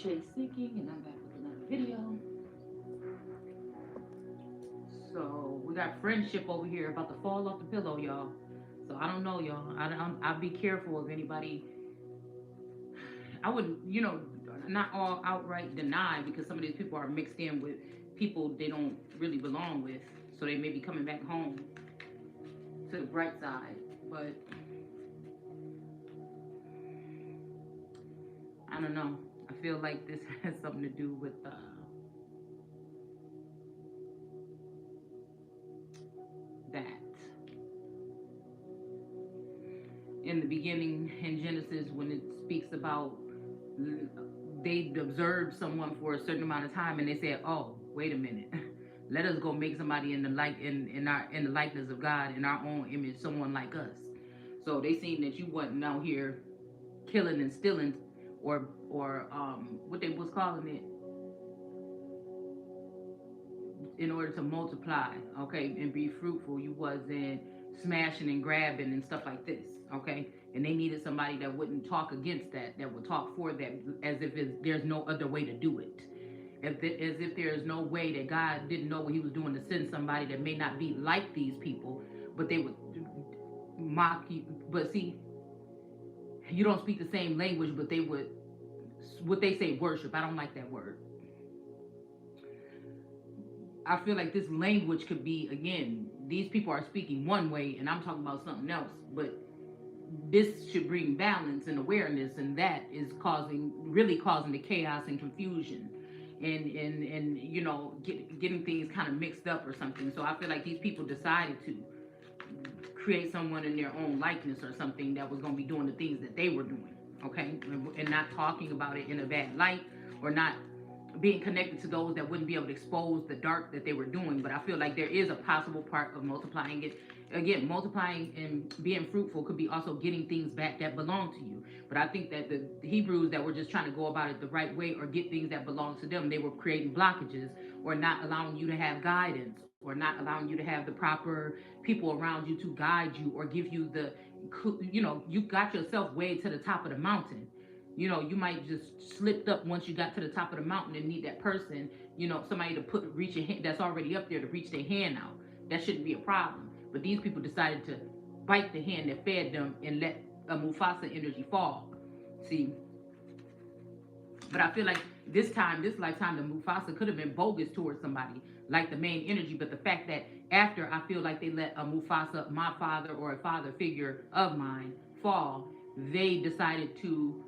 Shay Seeking, and I'm back with another video. So we got friendship over here about to fall off the pillow, y'all. So I don't know, y'all. I'll be careful of anybody. I wouldn't, not all outright deny because some of these people are mixed in with people they don't really belong with. So they may be coming back home to the bright side. But I don't know. I feel like this has something to do with that. In the beginning in Genesis, when it speaks about they observed someone for a certain amount of time and they said, "Oh, wait a minute, let us go make somebody in the in the likeness of God in our own image, someone like us." So they seen that you wasn't out here killing and stealing, or what they was calling it, in order to multiply, okay, and be fruitful. You wasn't smashing and grabbing and stuff like this, okay. And they needed somebody that wouldn't talk against that, that would talk for that, as if there's no other way to do it. As if there is no way that God didn't know what He was doing to send somebody that may not be like these people, but they would mock you. But see, you don't speak the same language, but they would, what they say, worship. I don't like that word. I feel like this language could be, again, these people are speaking one way and I'm talking about something else, but this should bring balance and awareness, and that is really causing the chaos and confusion, and getting things kind of mixed up or something. So I feel like these people decided to create someone in their own likeness or something that was going to be doing the things that they were doing, okay, and not talking about it in a bad light, or not being connected to those that wouldn't be able to expose the dark that they were doing. But I feel like there is a possible part of multiplying it. Again, multiplying and being fruitful could be also getting things back that belong to you. But I think that the Hebrews that were just trying to go about it the right way or get things that belong to them, they were creating blockages, or not allowing you to have guidance, or not allowing you to have the proper people around you to guide you or give you the, you got yourself way to the top of the mountain. You might just slipped up once you got to the top of the mountain and need that person, somebody to reach a hand that's already up there to reach their hand out. That shouldn't be a problem. But these people decided to bite the hand that fed them and let a Mufasa energy fall. See, but I feel like this lifetime, the Mufasa could have been bogus towards somebody like the main energy. But the fact that after, I feel like they let a Mufasa, my father or a father figure of mine, fall, they decided to,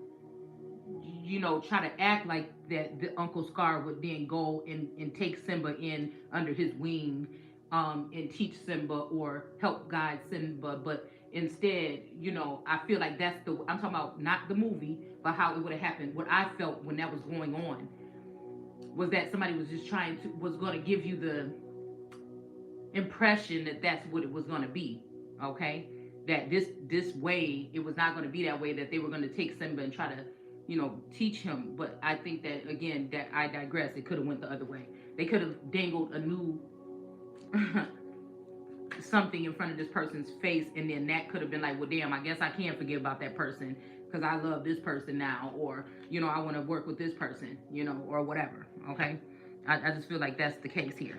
try to act like that the Uncle Scar would then go and take Simba in under his wing, and teach Simba or help guide Simba. But instead, I feel like I'm talking about not the movie, but how it would have happened. What I felt when that was going on was that somebody was just was going to give you the impression that that's what it was going to be, okay? That this way, it was not going to be that way, that they were going to take Simba and try to, teach him. But I think that, again, that I digress. It could have went the other way. They could have dangled a new something in front of this person's face, and then that could have been like, well, damn, I guess I can't forget about that person because I love this person now, or I want to work with this person, or whatever. Okay, I just feel like that's the case here.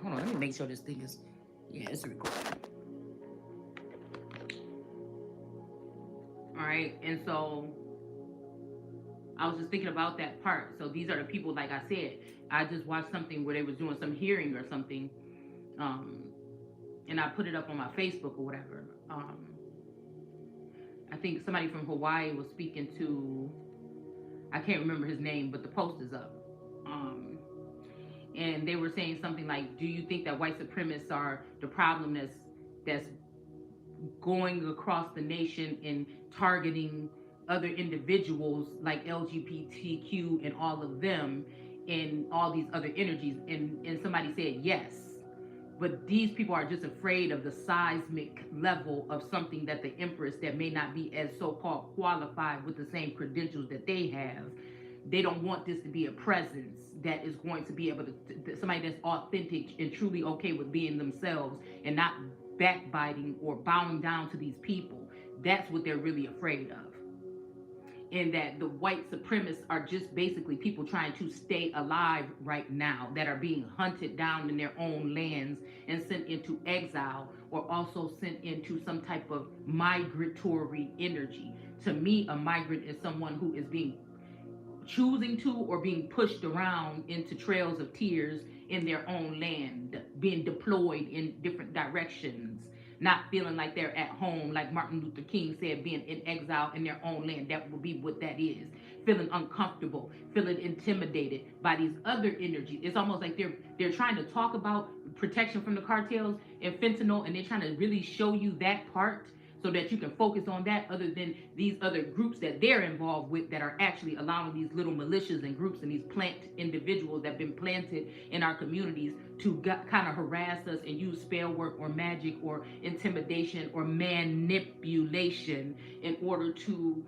Hold on, let me make sure this thing is, yeah, it's recording. All right, and so I was just thinking about that part. So these are the people, like I said, I just watched something where they was doing some hearing or something, and I put it up on my Facebook or whatever. I think somebody from Hawaii was speaking to, I can't remember his name, but the post is up. And they were saying something like, do you think that white supremacists are the problem that's going across the nation and targeting other individuals like LGBTQ and all of them and all these other energies? And somebody said yes, but these people are just afraid of the seismic level of something that the Empress, that may not be as so-called qualified with the same credentials that they have, they don't want this to be a presence that is going to be able to somebody that's authentic and truly okay with being themselves and not backbiting or bowing down to these people. That's what they're really afraid of. and that the white supremacists are just basically people trying to stay alive right now, that are being hunted down in their own lands and sent into exile, or also sent into some type of migratory energy. To me, a migrant is someone who is being choosing to or being pushed around into trails of tears in their own land, being deployed in different directions, not feeling like they're at home, like Martin Luther King said, being in exile in their own land. That would be what that is. Feeling uncomfortable, feeling intimidated by these other energies. It's almost like they're trying to talk about protection from the cartels and fentanyl, and they're trying to really show you that part so that you can focus on that, other than these other groups that they're involved with that are actually allowing these little militias and groups and these plant individuals that have been planted in our communities to kind of harass us and use spell work or magic or intimidation or manipulation in order to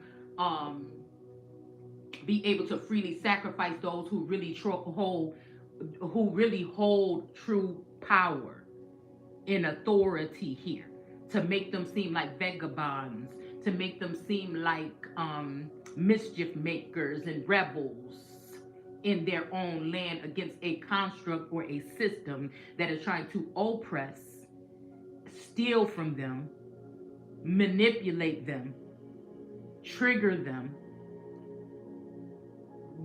be able to freely sacrifice those who really hold true power and authority here, to make them seem like vagabonds, to make them seem like mischief makers and rebels in their own land against a construct or a system that is trying to oppress, steal from them, manipulate them, trigger them,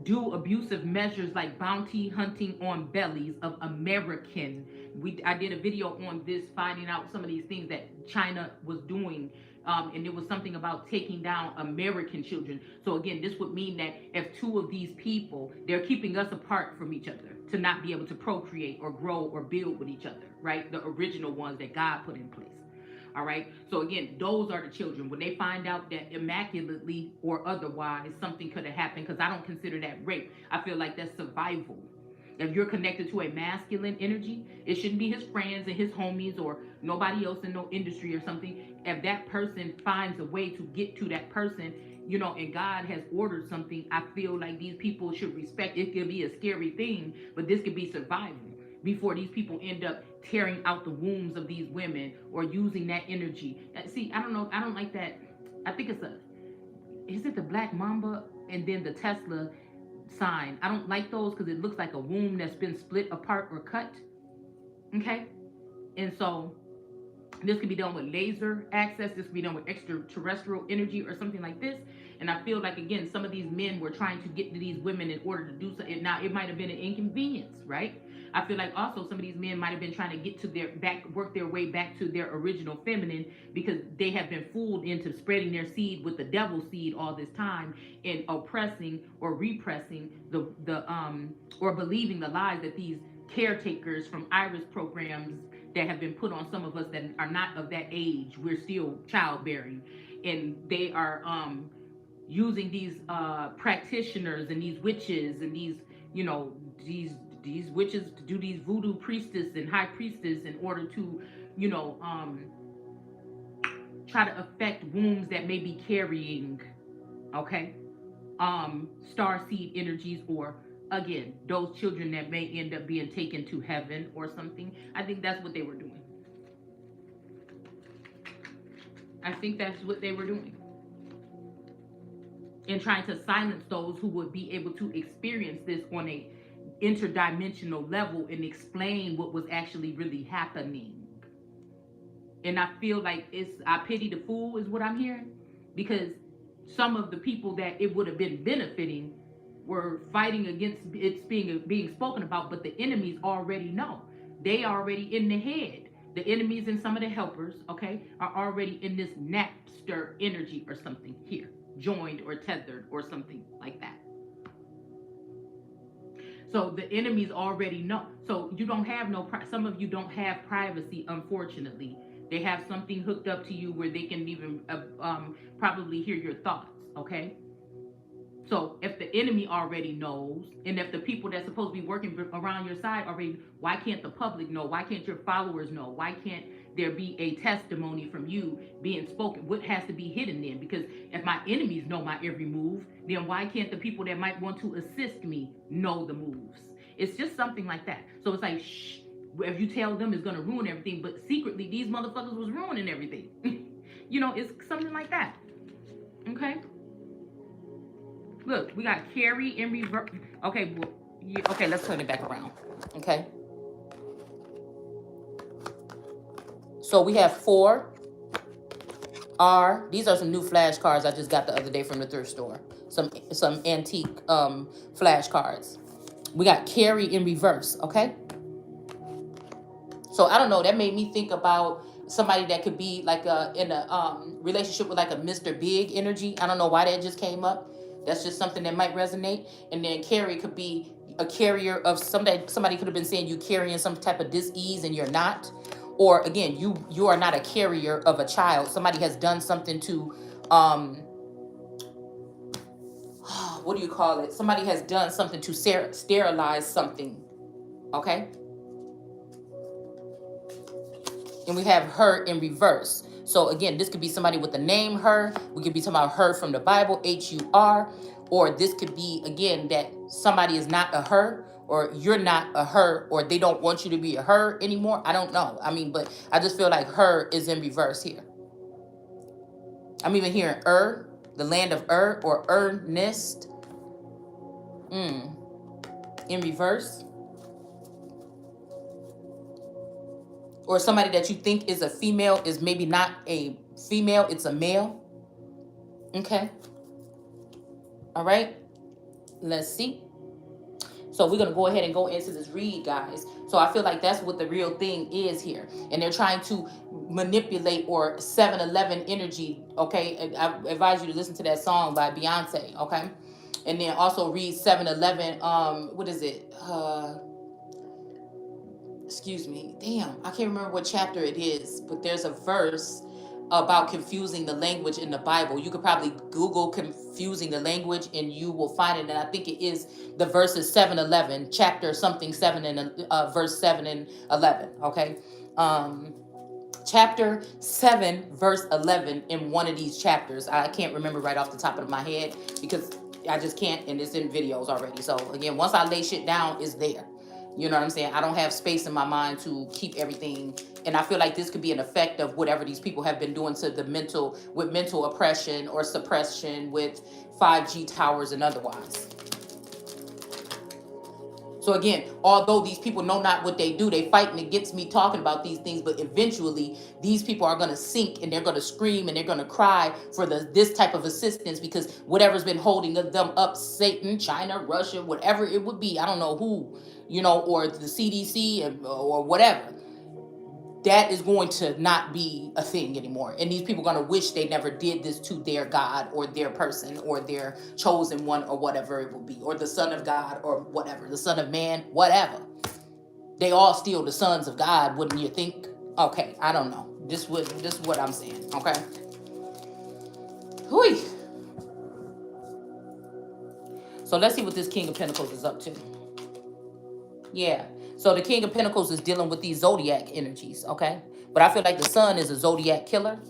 do abusive measures like bounty hunting on bellies of American. I did a video on this, finding out some of these things that China was doing, and it was something about taking down American children. So again, this would mean that if two of these people, they're keeping us apart from each other to not be able to procreate or grow or build with each other, right? The original ones that God put in place. All right. So again, those are the children. When they find out that immaculately or otherwise something could have happened, because I don't consider that rape. I feel like that's survival. If you're connected to a masculine energy, it shouldn't be his friends and his homies or nobody else in no industry or something. If that person finds a way to get to that person, and God has ordered something, I feel like these people should respect. It could be a scary thing, but this could be survival before these people end up tearing out the wombs of these women or using that energy. See, I don't know. I don't like that. I think is it the Black Mamba and then the Tesla sign? I don't like those because it looks like a womb that's been split apart or cut. Okay? And so this could be done with laser access. This could be done with extraterrestrial energy or something like this. And I feel like, again, some of these men were trying to get to these women in order to do something. Now, it might have been an inconvenience, right? I feel like also some of these men might have been trying to get to work their way back to their original feminine, because they have been fooled into spreading their seed with the devil seed all this time and oppressing or repressing or believing the lies that these caretakers from IRIS programs that have been put on some of us that are not of that age. We're still childbearing, and they are using these practitioners and these witches and these witches to do these voodoo priestess and high priestess in order to try to affect wombs that may be carrying star seed energies, or again, those children that may end up being taken to heaven or something. I think that's what they were doing. And trying to silence those who would be able to experience this on a interdimensional level and explain what was actually really happening. And I feel like I pity the fool is what I'm hearing, because some of the people that it would have been benefiting were fighting against it being spoken about, but the enemies already know. They are already in the head. The enemies and some of the helpers, are already in this Napster energy or something here, joined or tethered or something like that. So the enemies already know. So you don't have some of you don't have privacy, unfortunately. They have something hooked up to you where they can even probably hear your thoughts, okay? So if the enemy already knows, and if the people that's supposed to be working around your side already, why can't the public know? Why can't your followers know? Why can't there be a testimony from you being spoken? What has to be hidden then? Because if my enemies know my every move, then why can't the people that might want to assist me know the moves? It's just something like that. So it's like, shh, if you tell them it's going to ruin everything, but secretly these motherfuckers was ruining everything. It's something like that. Okay? Look, we got carry in reverse. Okay, well, yeah, okay, let's turn it back around. Okay. So we have 4 R. These are some new flashcards I just got the other day from the thrift store. Some antique flashcards. We got carry in reverse, okay? So I don't know, that made me think about somebody that could be like in a relationship with like a Mr. Big energy. I don't know why that just came up. That's just something that might resonate. And then carry could be a carrier of somebody could have been saying you carrying some type of dis-ease and you're not. Or again, you are not a carrier of a child. Somebody has done something to what do you call it? Somebody has done something to sterilize something. Okay? And we have her in reverse. So again, this could be somebody with the name her. We could be talking about her from the Bible, H-U-R. Or this could be, again, that somebody is not a her, or you're not a her, or they don't want you to be a her anymore. I don't know. I mean, but I just feel like her is in reverse here. I'm even hearing the land of or earnest in reverse. Or somebody that you think is a female is maybe not a female, it's a male. Okay. All right. Let's see. So we're going to go ahead and go into this read, guys. So I feel like that's what the real thing is here. And they're trying to manipulate or 7-Eleven energy. Okay. And I advise you to listen to that song by Beyonce. Okay. And then also read 7-Eleven. What is it? Excuse me. Damn, I can't remember what chapter it is, but there's a verse about confusing the language in the Bible. You could probably Google confusing the language and you will find it. And I think it is the verses 7-Eleven, chapter something 7 and verse 7 and 11. Okay. Chapter 7, verse 11 in one of these chapters. I can't remember right off the top of my head because I just can't, and it's in videos already. So again, once I lay shit down, it's there. You know what I'm saying? I don't have space in my mind to keep everything. And I feel like this could be an effect of whatever these people have been doing to the mental oppression or suppression with 5G towers and otherwise. So again, although these people know not what they do, they fighting against me talking about these things, but eventually these people are going to sink and they're going to scream and they're going to cry for this type of assistance because whatever's been holding them up, Satan, China, Russia, whatever it would be, I don't know who, or the CDC or whatever, that is going to not be a thing anymore. And these people are going to wish they never did this to their God or their person or their chosen one or whatever it will be, or the son of God or whatever, the son of man, whatever. They all still the sons of God, wouldn't you think? Okay, I don't know. This is what I'm saying, okay? Hui. So let's see what this King of Pentacles is up to. Yeah. So the King of Pentacles is dealing with these zodiac energies, okay? But I feel like the Sun is a zodiac killer.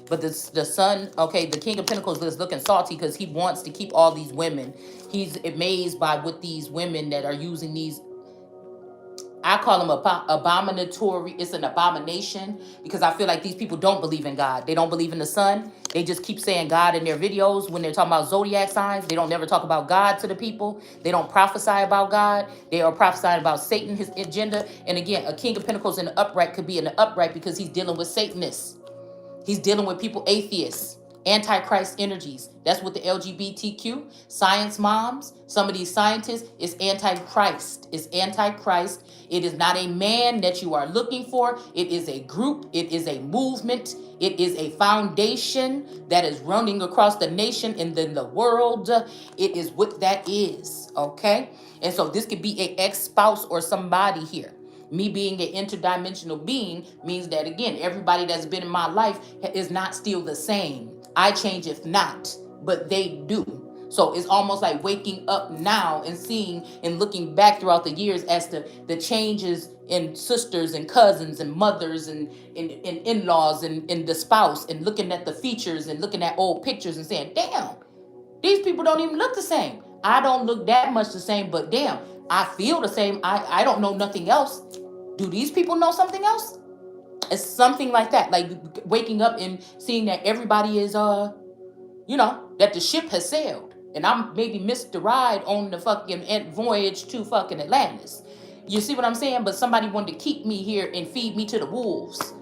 But the Sun, okay, the King of Pentacles is looking salty because he wants to keep all these women. He's amazed by what these women that are using these, I call them abominatory. It's an abomination because I feel like these people don't believe in God. They don't believe in the sun. They just keep saying God in their videos when they're talking about zodiac signs. They don't never talk about God to the people. They don't prophesy about God. They are prophesying about Satan, his agenda. And again, a King of Pentacles in the upright could be in the upright because he's dealing with Satanists. He's dealing with people, atheists, Antichrist energies. That's what the LGBTQ, science moms, some of these scientists, is Antichrist. It's Antichrist. It is not a man that you are looking for. It is a group. It is a movement. It is a foundation that is running across the nation and then the world. It is what that is, okay? And so this could be an ex-spouse or somebody here. Me being an interdimensional being means that, again, everybody that's been in my life is not still the same. I change if not, but they do. So it's almost like waking up now and seeing and looking back throughout the years as to the changes in sisters and cousins and mothers and in-laws and the spouse, and looking at the features and looking at old pictures and saying, damn, these people don't even look the same. I don't look that much the same, but damn, I feel the same. I don't know nothing else. Do these people know something else? It's something like that. Like waking up and seeing that everybody is, that the ship has sailed. and I'm maybe missed the ride on the fucking voyage to fucking Atlantis. You see what I'm saying? But somebody wanted to keep me here and feed me to the wolves.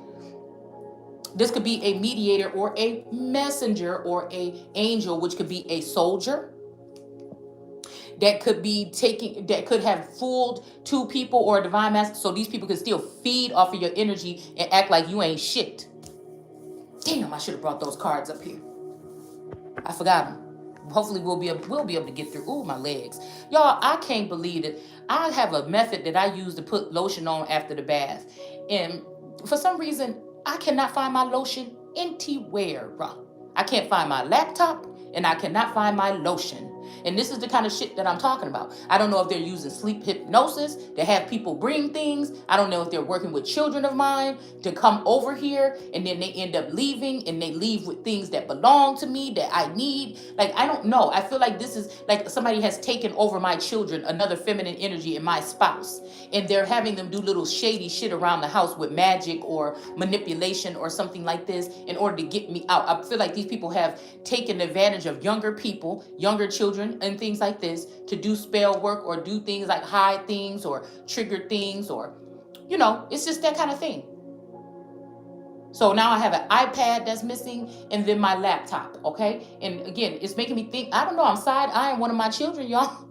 This could be a mediator or a messenger or a angel, which could be a soldier that could be taking, that could have fooled two people or a divine master, so these people could still feed off of your energy and act like you ain't shit. Damn, I should have brought those cards up here. I forgot them. Hopefully we'll be able to get through. Ooh, my legs. Y'all, I can't believe it. I have a method that I use to put lotion on after the bath. And for some reason, I cannot find my lotion anywhere. I can't find my laptop and I cannot find my lotion. And this is the kind of shit that I'm talking about. I don't know if they're using sleep hypnosis to have people bring things. I don't know if they're working with children of mine to come over here and then they end up leaving and they leave with things that belong to me that I need. Like, I don't know. I feel like this is like somebody has taken over my children, another feminine energy, and my spouse. And they're having them do little shady shit around the house with magic or manipulation or something like this in order to get me out. I feel like these people have taken advantage of younger people, younger children, and things like this to do spell work or do things like hide things or trigger things, or, you know, it's just that kind of thing. So now I have an iPad that's missing and then my laptop, okay? And again, it's making me think, I don't know, I'm side-eyeing one of my children, y'all.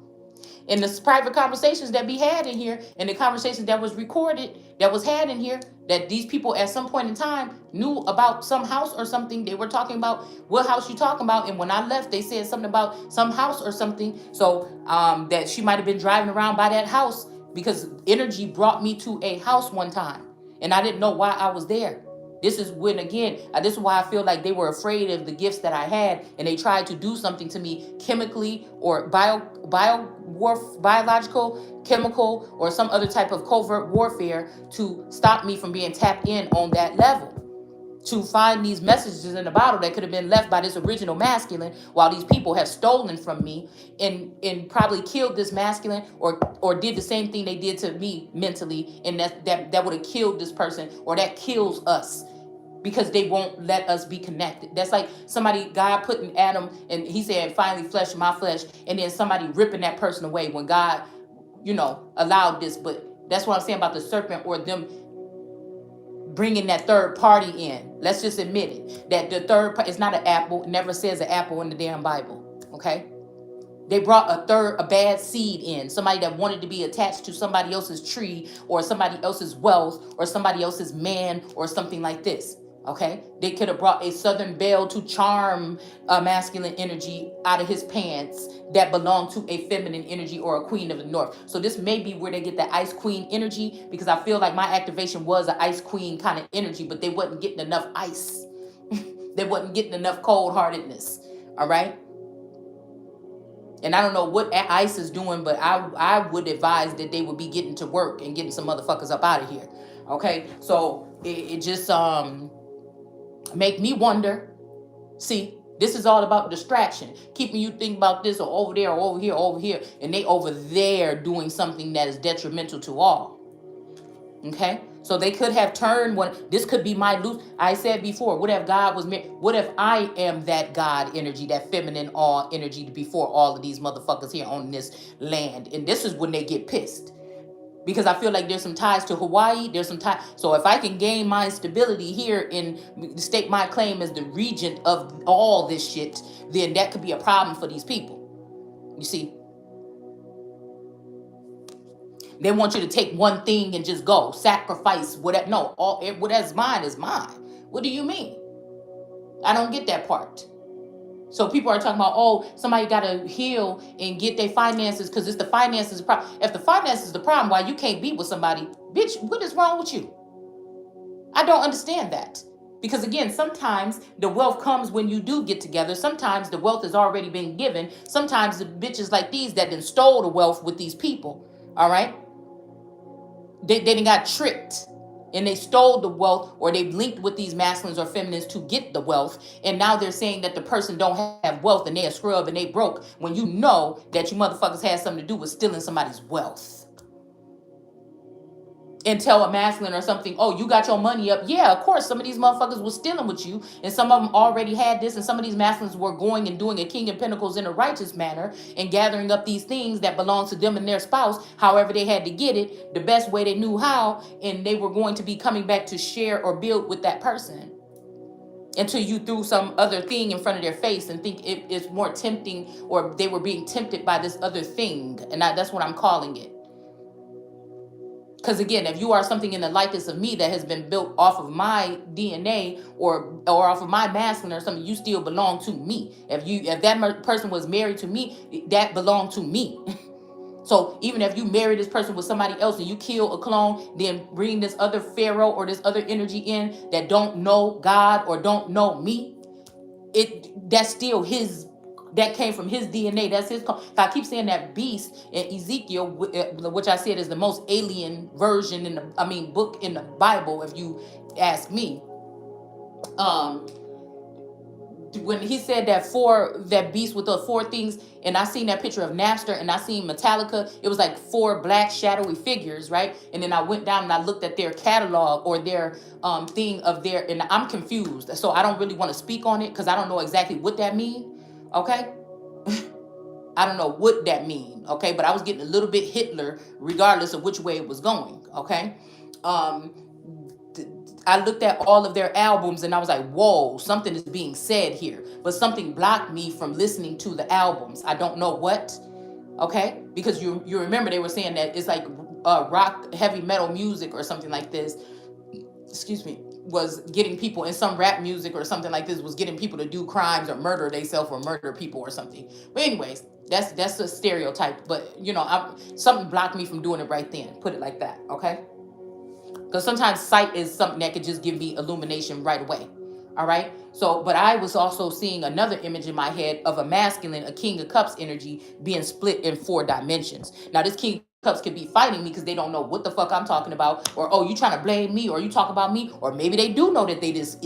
And the private conversations that be had in here and the conversations that was recorded, that was had in here, that these people at some point in time knew about some house or something. They were talking about what house you talking about. And when I left, they said something about some house or something. So that she might have been driving around by that house because energy brought me to a house one time. And I didn't know why I was there. This is when, again, this is why I feel like they were afraid of the gifts that I had, and they tried to do something to me chemically or biological, chemical, or some other type of covert warfare to stop me from being tapped in on that level. To find these messages in a bottle that could have been left by this original masculine, while these people have stolen from me and probably killed this masculine or did the same thing they did to me mentally, and that would have killed this person, or that kills us. Because they won't let us be connected. That's like somebody, God putting Adam, and he said, finally flesh my flesh, and then somebody ripping that person away when God, you know, allowed this. But that's what I'm saying about the serpent, or them bringing that third party in. Let's just admit it, that the third party is not an apple. It never says an apple in the damn Bible, okay? They brought a bad seed in, somebody that wanted to be attached to somebody else's tree or somebody else's wealth or somebody else's man or something like this. Okay, they could have brought a southern belle to charm a masculine energy out of his pants that belonged to a feminine energy or a queen of the north. So this may be where they get the ice queen energy, because I feel like my activation was an ice queen kind of energy, but they wasn't getting enough ice. They wasn't getting enough cold-heartedness. All right. And I don't know what ICE is doing, but I would advise that they would be getting to work and getting some motherfuckers up out of here. Okay, so it just make me wonder. See, this is all about distraction, keeping you thinking about this or over there or over here, and they over there doing something that is detrimental to all. Okay, so they could have turned one. This could be my loose. I said before, what if God was married? What if I am that God energy, that feminine all energy before all of these motherfuckers here on this land? And this is when they get pissed. Because I feel like there's some ties to Hawaii. There's some ties. So if I can gain my stability here and stake my claim as the regent of all this shit, then that could be a problem for these people. You see? They want you to take one thing and just go. Sacrifice whatever. No, whatever's mine is mine. What do you mean? I don't get that part. So people are talking about, oh, somebody got to heal and get their finances because it's the finances problem. If the finances is the problem, why you can't be with somebody? Bitch, what is wrong with you? I don't understand that. Because again, sometimes the wealth comes when you do get together. Sometimes the wealth has already been given. Sometimes the bitches like these that then stole the wealth with these people, all right? They done got tricked. And they stole the wealth, or they linked with these masculines or feminines to get the wealth. And now they're saying that the person don't have wealth and they a scrub and they broke, when you know that you motherfuckers had something to do with stealing somebody's wealth. and tell a masculine or something, oh, you got your money up. Yeah, of course, some of these motherfuckers was stealing with you, and some of them already had this, and some of these masculines were going and doing a King of Pentacles in a righteous manner and gathering up these things that belong to them and their spouse, however they had to get it, the best way they knew how, and they were going to be coming back to share or build with that person until you threw some other thing in front of their face and think it is more tempting, or they were being tempted by this other thing. And that's what I'm calling it. Because again, if you are something in the likeness of me that has been built off of my DNA or off of my masculine or something, you still belong to me. If that person was married to me, that belonged to me. So even if you marry this person with somebody else and you kill a clone, then bring this other pharaoh or this other energy in that don't know God or don't know me, that's still his. That came from his DNA. That's his. I keep saying that beast in Ezekiel, which I said is the most alien version book in the Bible, if you ask me. When he said that beast with the four things, and I seen that picture of Napster, and I seen Metallica, it was like four black shadowy figures, right? And then I went down and I looked at their catalog or their thing of their, and I'm confused, so I don't really want to speak on it because I don't know exactly what that means. Okay. I don't know what that means. Okay. But I was getting a little bit Hitler regardless of which way it was going. Okay. I looked at all of their albums and I was like, whoa, something is being said here. But something blocked me from listening to the albums. I don't know what. Okay. Because you remember they were saying that it's like rock, heavy metal music or something like this. Excuse me. Was getting people in some rap music or something like this was getting people to do crimes or murder themselves or murder people or something. But anyways, that's a stereotype. But something blocked me from doing it right then. Put it like that, okay? Because sometimes sight is something that could just give me illumination right away. All right. So, but I was also seeing another image in my head of a masculine, a King of Cups energy being split in 4 dimensions. Now, this King of Cups could be fighting me because they don't know what the fuck I'm talking about, or oh, you trying to blame me, or you talk about me, or maybe they do know that they this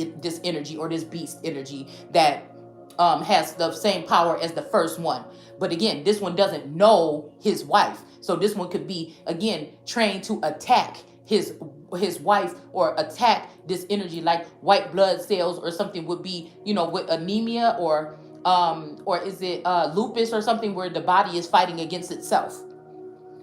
energy or this beast energy that has the same power as the first one. But again, this one doesn't know his wife, so this one could be again trained to attack his wife or attack this energy, like white blood cells or something would be, with anemia or is it lupus or something where the body is fighting against itself.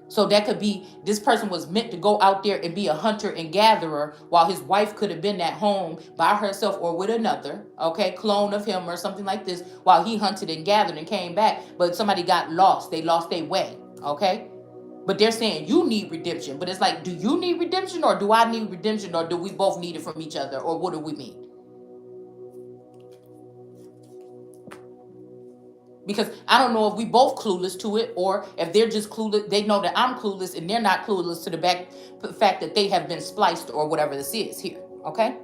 So that could be this person was meant to go out there and be a hunter and gatherer while his wife could have been at home by herself or with another, okay, clone of him or something like this while he hunted and gathered and came back. But somebody got lost. They lost their way, okay? But they're saying you need redemption. But it's like, do you need redemption or do I need redemption or do we both need it from each other? Or what do we mean? Because I don't know if we both clueless to it or if they're just clueless. They know that I'm clueless and they're not clueless to the fact that they have been spliced or whatever this is here. Okay.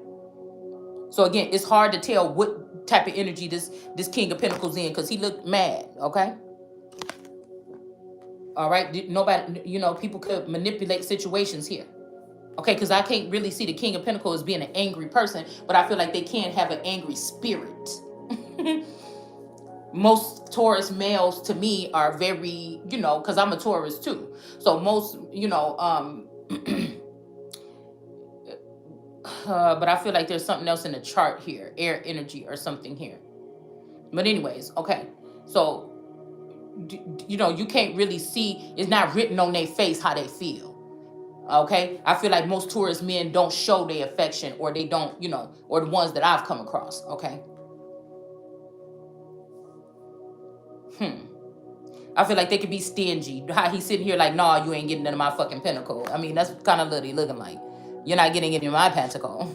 So again, it's hard to tell what type of energy this King of Pentacles in because he looked mad. Okay. All right. Nobody, people could manipulate situations here. Okay. Because I can't really see the King of Pentacles as being an angry person, but I feel like they can have an angry spirit. Most Taurus males to me are very, because I'm a Taurus too. So most, but I feel like there's something else in the chart here, air energy or something here. But anyways, okay. So, you can't really see, it's not written on their face how they feel. Okay. I feel like most Taurus men don't show their affection or they don't, or the ones that I've come across. Okay. I feel like they could be stingy. How he's sitting here like, nah, you ain't getting into my fucking pentacle. I mean, that's kind of literally looking like, you're not getting into my pentacle.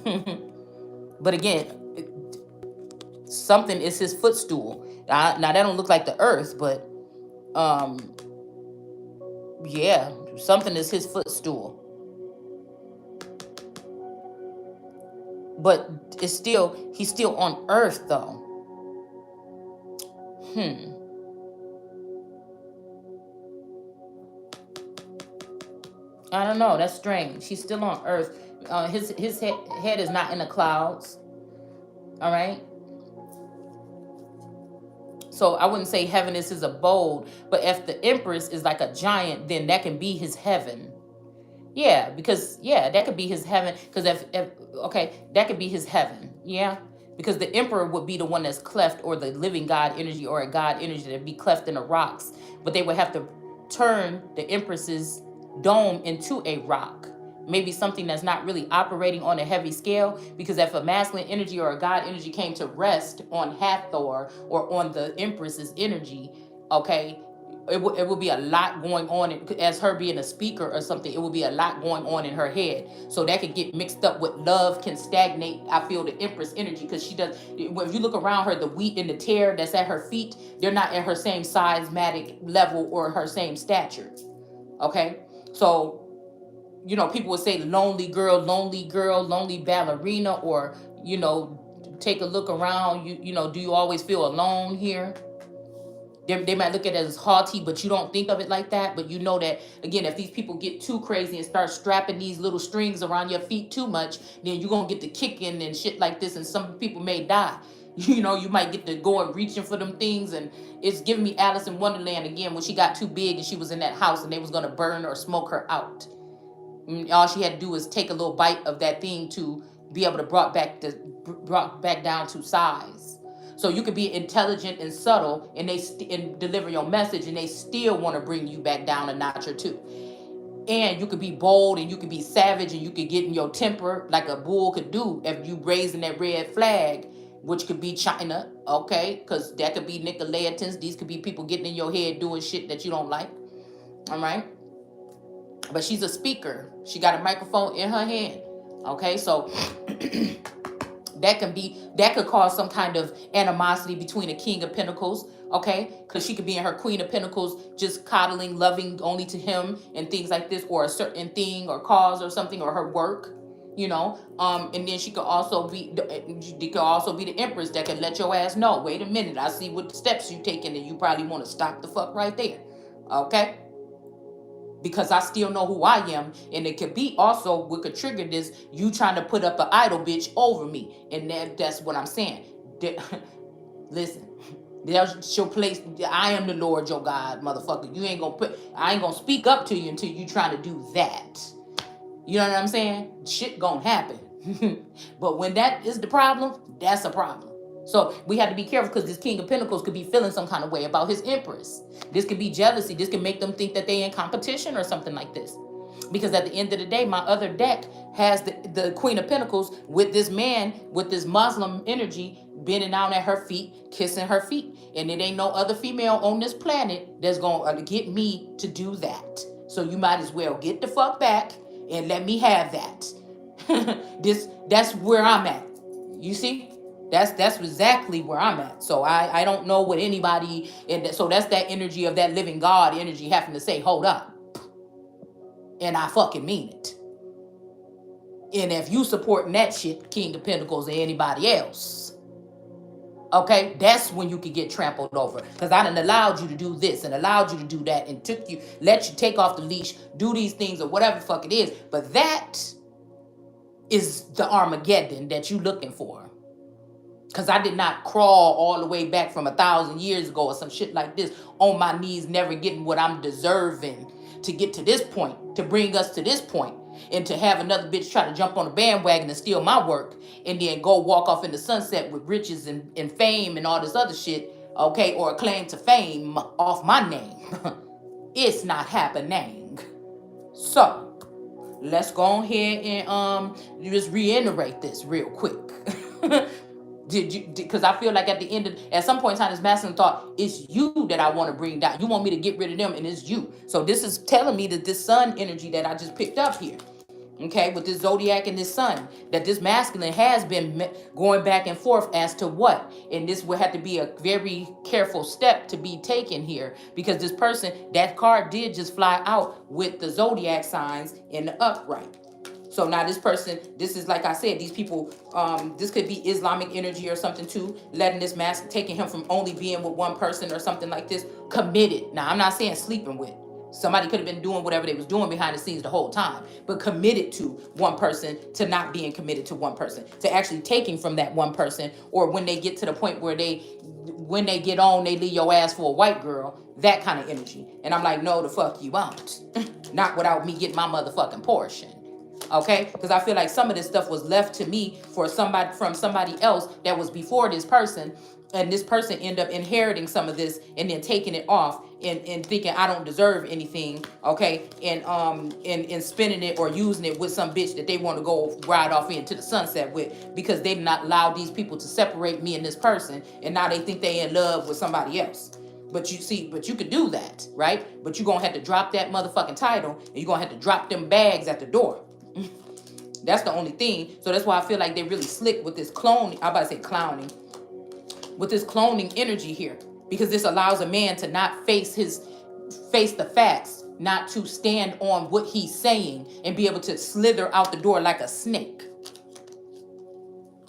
But again, something is his footstool. Now that don't look like the earth, but yeah, something is his footstool. But he's still on earth though. I don't know. That's strange. He's still on earth. His head is not in the clouds. All right. So I wouldn't say heaven is his abode, but if the Empress is like a giant, then that can be his heaven. Yeah, because that could be his heaven. Because if okay, that could be his heaven. Yeah, because the emperor would be the one that's cleft, or the living god energy, or a god energy that'd be cleft in the rocks. But they would have to turn the empress's dome into a rock. Maybe something that's not really operating on a heavy scale. Because if a masculine energy or a god energy came to rest on Hathor or on the empress's energy, okay, it would be a lot going on as her being a speaker or something. It would be a lot going on in her head, so that could get mixed up with love can stagnate. I feel the empress energy, because she does, if you look around her, the wheat and the tear that's at her feet, they're not at her same seismatic level or her same stature. Okay, so people would say lonely girl, lonely ballerina, or take a look around. Do you always feel alone here? They might look at it as haughty, but you don't think of it like that. But you know that, again, if these people get too crazy and start strapping these little strings around your feet too much, then you're going to get the kicking and shit like this, and some people may die. You might get to go and reaching for them things. And it's giving me Alice in Wonderland again, when she got too big and she was in that house and they was going to burn or smoke her out. And all she had to do was take a little bite of that thing to be able to brought back down to size. So you could be intelligent and subtle, and and deliver your message, and they still want to bring you back down a notch or two. And you could be bold, and you could be savage, and you could get in your temper like a bull could do if you raising that red flag, which could be China, okay? Because that could be Nicolaitans. These could be people getting in your head doing shit that you don't like, all right? But she's a speaker. She got a microphone in her hand, okay? So that could cause some kind of animosity between the King of Pentacles, okay? Because she could be in her Queen of Pentacles, just coddling, loving only to him and things like this, or a certain thing or cause or something, or her work, and then she could also be the Empress that could let your ass know, wait a minute, I see what steps you taking, and you probably want to stop the fuck right there, okay? Because I still know who I am. And it could be also what could trigger this, you trying to put up an idol bitch over me. And that's what I'm saying. Listen, there's your place. I am the Lord your God, motherfucker. I ain't gonna speak up to you until you trying to do that. You know what I'm saying? Shit gonna happen. But when that is the problem, that's a problem. So we have to be careful, because this King of Pentacles could be feeling some kind of way about his Empress. This could be jealousy. This could make them think that they in competition or something like this. Because at the end of the day, my other deck has the Queen of Pentacles with this man, with this Muslim energy, bending down at her feet, kissing her feet. And it ain't no other female on this planet that's going to get me to do that. So you might as well get the fuck back and let me have that. That's where I'm at. You see? That's exactly where I'm at. So I don't know what anybody, and so that's that energy of that living God energy having to say, hold up. And I fucking mean it. And if you supporting that shit, King of Pentacles, or anybody else, okay, that's when you could get trampled over. Because I done allowed you to do this and allowed you to do that and let you take off the leash, do these things or whatever the fuck it is. But that is the Armageddon that you looking for. Because I did not crawl all the way back from 1,000 years ago or some shit like this on my knees, never getting what I'm deserving to get to this point, to bring us to this point, and to have another bitch try to jump on a bandwagon and steal my work and then go walk off in the sunset with riches and fame and all this other shit, okay, or a claim to fame off my name. It's not happening. So let's go ahead and just reiterate this real quick. Because I feel like at some point in time, this masculine thought, it's you that I want to bring down. You want me to get rid of them, and it's you. So this is telling me that this sun energy that I just picked up here, okay, with this zodiac and this sun, that this masculine has been going back and forth as to what. And this will have to be a very careful step to be taken here, because this person, that card did just fly out with the zodiac signs in the upright. So now this person, this is like I said, these people, this could be Islamic energy or something too, letting this mask, taking him from only being with one person or something like this, committed. Now, I'm not saying sleeping with. Somebody could have been doing whatever they was doing behind the scenes the whole time, but committed to one person, to not being committed to one person, to actually taking from that one person, or when they get to the point where when they get on, they leave your ass for a white girl, that kind of energy. And I'm like, no, the fuck you won't. not without me getting my motherfucking portion. Okay, because I feel like some of this stuff was left to me for somebody from somebody else that was before this person, and this person end up inheriting some of this and then taking it off and thinking I don't deserve anything, okay, and spending it or using it with some bitch that they want to go ride off into the sunset with, because they did not allow these people to separate me and this person, and now they think they in love with somebody else. But you see, but you could do that, right? But you're gonna have to drop that motherfucking title, and you're gonna have to drop them bags at the door. That's the only thing. So that's why I feel like they really slick with this cloning. I'm about to say clowning. With this cloning energy here. Because this allows a man to not face the facts, not to stand on what he's saying and be able to slither out the door like a snake.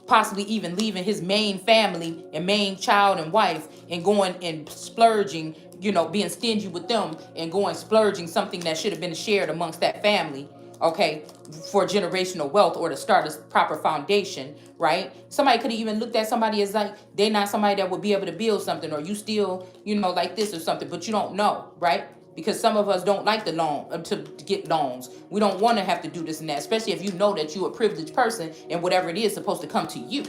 Possibly even leaving his main family and main child and wife and going and splurging, being stingy with them and going splurging something that should have been shared amongst that family, okay, for generational wealth or to start a proper foundation, right? Somebody could have even looked at somebody as like, they're not somebody that would be able to build something, or you still, like this or something, but you don't know, right? Because some of us don't like the loan to get loans. We don't want to have to do this and that, especially if you know that you're a privileged person and whatever it is supposed to come to you.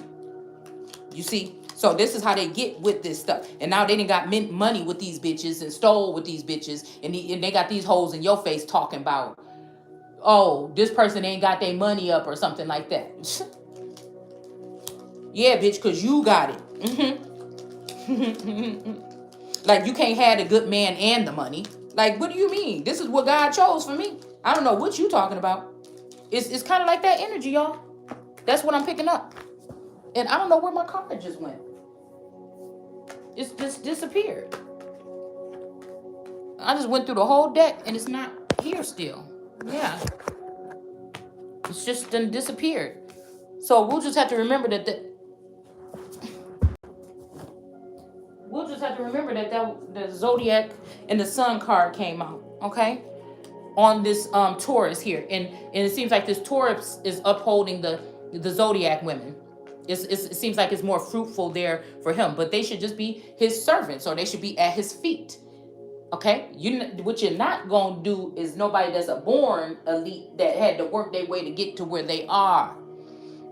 You see? So this is how they get with this stuff. And now they done got money with these bitches and stole with these bitches. And they got these hoes in your face talking about, oh, this person ain't got their money up or something like that. Yeah, bitch, because you got it. Like, you can't have the good man and the money. Like, what do you mean? This is what God chose for me. I don't know what you talking about. It's kind of like that energy, y'all. That's what I'm picking up. And I don't know where my card just went. It's just disappeared. I just went through the whole deck and it's not here still. Yeah. It's just done disappeared. So we'll just have to remember that the Zodiac and the Sun card came out, okay? On this Taurus here. And it seems like this Taurus is upholding the Zodiac women. It seems like it's more fruitful there for him. But they should just be his servants, or they should be at his feet. Okay? What you're not going to do is nobody that's a born elite that had to work their way to get to where they are.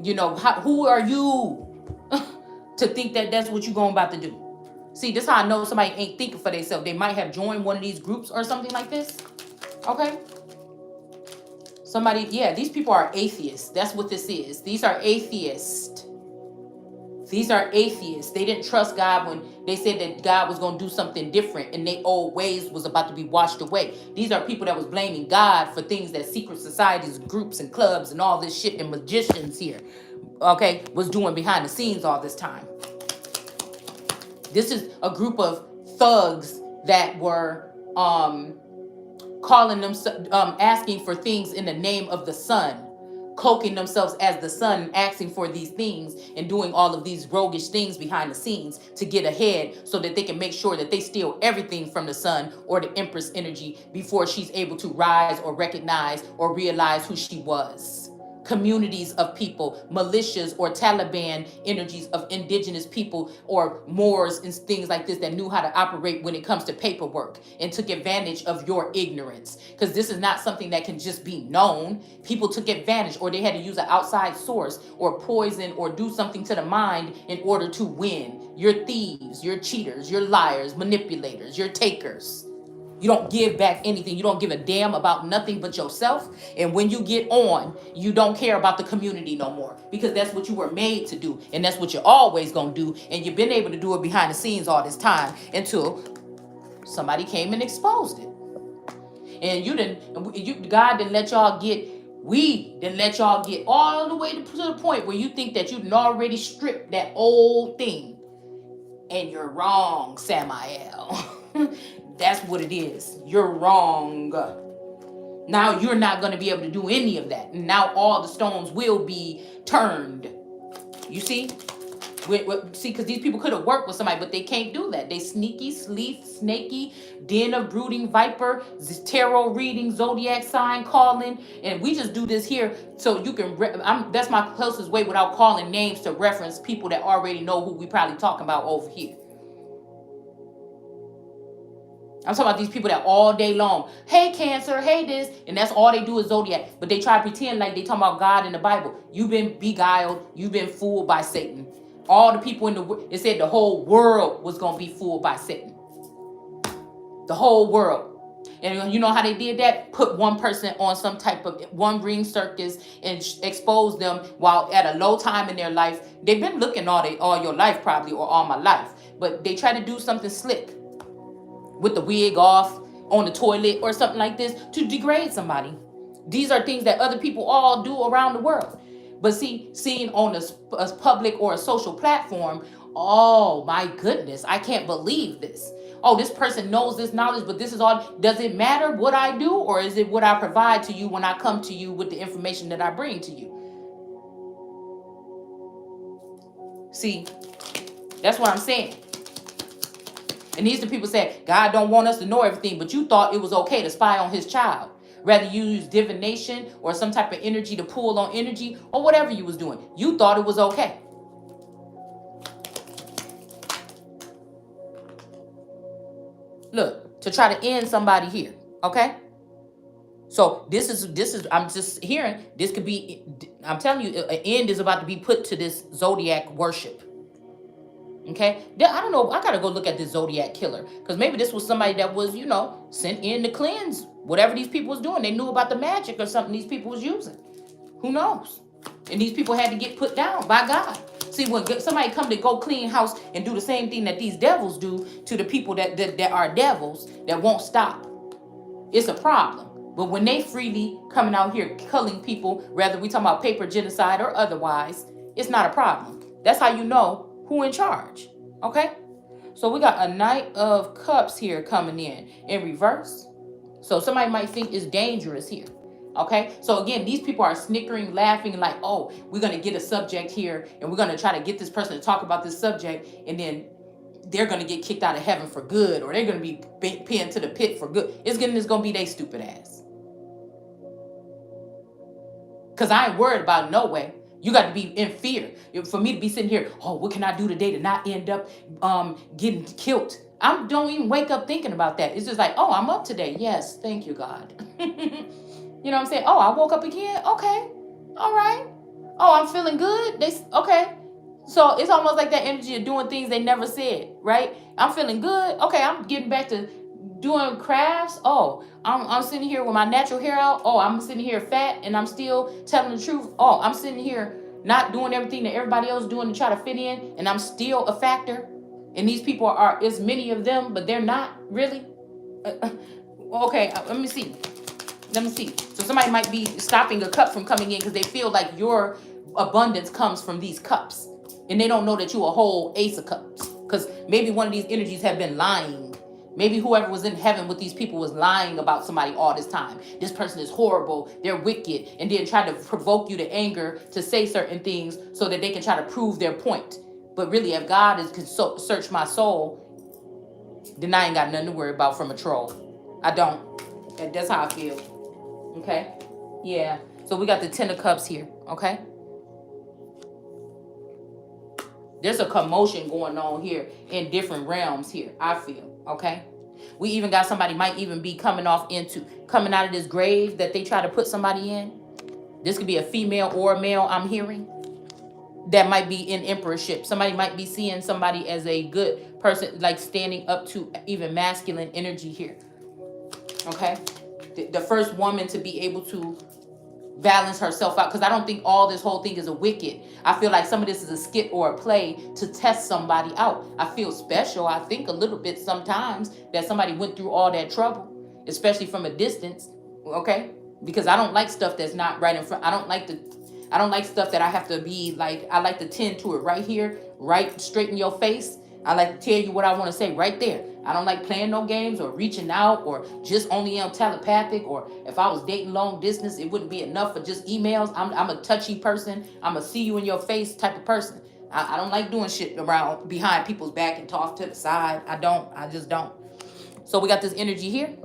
Who are you to think that that's what you're going about to do? See, this is how I know somebody ain't thinking for themselves. They might have joined one of these groups or something like this. Okay? These people are atheists. That's what this is. These are atheists. These are atheists. They didn't trust God when they said that God was going to do something different and their old ways was about to be washed away. These are people that was blaming God for things that secret societies, groups, and clubs and all this shit and magicians here, okay, was doing behind the scenes all this time. This is a group of thugs that were calling them, asking for things in the name of the sun, cloaking themselves as the sun, asking for these things and doing all of these roguish things behind the scenes to get ahead so that they can make sure that they steal everything from the sun or the Empress energy before she's able to rise or recognize or realize who she was. Communities of people, militias or Taliban energies of indigenous people or Moors and things like this that knew how to operate when it comes to paperwork and took advantage of your ignorance. Because this is not something that can just be known. People took advantage, or they had to use an outside source or poison or do something to the mind in order to win. You're thieves, you're cheaters, you're liars, manipulators, you're takers. You don't give back anything. You don't give a damn about nothing but yourself. And when you get on, you don't care about the community no more, because that's what you were made to do. And that's what you're always going to do. And you've been able to do it behind the scenes all this time until somebody came and exposed it. And God didn't let y'all get, we didn't let y'all get all the way to the point where you think that you'd already stripped that old thing. And you're wrong, Samael. That's what it is. You're wrong. Now you're not going to be able to do any of that. And now all the stones will be turned. You see? See, because these people could have worked with somebody, but they can't do that. They sneaky, snaky, den of brooding viper, tarot reading, zodiac sign calling. And we just do this here so you can, that's my closest way without calling names to reference people that already know who we probably talking about over here. I'm talking about these people that all day long, hey Cancer, hey this, and that's all they do is zodiac. But they try to pretend like they talking about God in the Bible. You've been beguiled, you've been fooled by Satan. All the people in the, it said the whole world was gonna be fooled by Satan. The whole world. And you know how they did that? Put one person on some type of one ring circus and expose them while at a low time in their life. They've been looking all your life probably, or all my life, but they try to do something slick with the wig off on the toilet or something like this to degrade somebody. These are things that other people all do around the world. But see, seeing on a public or a social platform, oh my goodness, I can't believe this. Oh, this person knows this knowledge, but this is all. Does it matter what I do, or is it what I provide to you when I come to you with the information that I bring to you? See, that's what I'm saying. And these are people say, God don't want us to know everything, but you thought it was okay to spy on his child. Rather you use divination or some type of energy to pull on energy or whatever you was doing. You thought it was okay. Look, to try to end somebody here, okay? So this is I'm just hearing, this could be, I'm telling you, an end is about to be put to this zodiac worship. Okay, I don't know. I gotta go look at this zodiac killer, because maybe this was somebody that was, sent in to cleanse whatever these people was doing. They knew about the magic or something these people was using. Who knows? And these people had to get put down by God. See, when somebody come to go clean house and do the same thing that these devils do to the people that are devils that won't stop, it's a problem. But when they freely coming out here killing people, whether we talking about paper genocide or otherwise, it's not a problem. That's how you know who in charge. Okay, so we got a Knight of Cups here coming in reverse. So somebody might think it's dangerous here. Okay, so again, these people are snickering, laughing, like, oh, we're gonna get a subject here and we're gonna try to get this person to talk about this subject, and then they're gonna get kicked out of heaven for good, or they're gonna be pinned to the pit for good. It's gonna be they stupid ass. Because I ain't worried about no way. You got to be in fear. For me to be sitting here, oh, what can I do today to not end up getting killed? I don't even wake up thinking about that. It's just like, oh, I'm up today. Yes, thank you, God. You know what I'm saying? Oh, I woke up again. Okay, all right. Oh, I'm feeling good. Okay. So it's almost like that energy of doing things they never said, right? I'm feeling good. Okay, I'm getting back to doing crafts. Oh, I'm sitting here with my natural hair out. Oh, I'm sitting here fat and I'm still telling the truth. Oh, I'm sitting here not doing everything that everybody else is doing to try to fit in, and I'm still a factor. And these people are, it's many of them, but they're not really. Okay, let me see. So somebody might be stopping a cup from coming in because they feel like your abundance comes from these cups, and they don't know that you're a whole ace of cups, because maybe one of these energies have been lying. Maybe whoever was in heaven with these people was lying about somebody all this time. This person is horrible, they're wicked, and then try to provoke you to anger to say certain things so that they can try to prove their point. But really, if God can search my soul, then I ain't got nothing to worry about from a troll. I don't. That's how I feel. Okay? Yeah. So we got the 10 of Cups here. Okay? There's a commotion going on here in different realms here, I feel. Okay, we even got somebody might even be coming out of this grave that they try to put somebody in. This could be a female or a male, I'm hearing, that might be in emperorship. Somebody might be seeing somebody as a good person, like standing up to even masculine energy here. Okay, the first woman to be able to balance herself out, because I don't think all this whole thing is a wicked. I feel like some of this is a skit or a play to test somebody out. I feel special, I think, a little bit sometimes that somebody went through all that trouble, especially from a distance. Okay, because I don't like stuff that's not right in front. I don't like stuff that I have to be like, I like to tend to it right here, right straight in your face. I like to tell you what I want to say right there. I don't like playing no games or reaching out or just only telepathic, or if I was dating long distance, it wouldn't be enough for just emails. I'm a touchy person. I'm a see you in your face type of person. I don't like doing shit around behind people's back and talk to the side. I just don't. So we got this energy here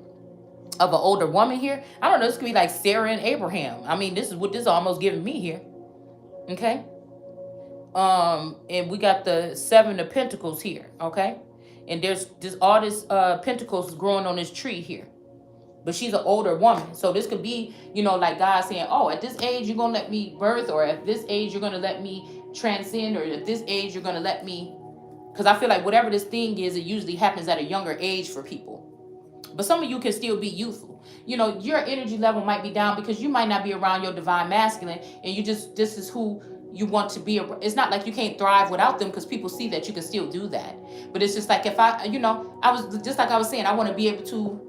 of an older woman here. I don't know, this could be like Sarah and Abraham. I mean, this is what this is almost giving me here. Okay. And we got the 7 of Pentacles here. Okay. and there's this all this pentacles growing on this tree here. But she's an older woman. So this could be, like God saying, oh, at this age, you're going to let me birth, or at this age, you're going to let me transcend, or at this age, you're going to let me. Because I feel like whatever this thing is, it usually happens at a younger age for people. But some of you can still be youthful. Your energy level might be down because you might not be around your divine masculine, and this is who you want to be. It's not like you can't thrive without them, because people see that you can still do that. But it's just like, if I was just like I was saying, I want to be able to,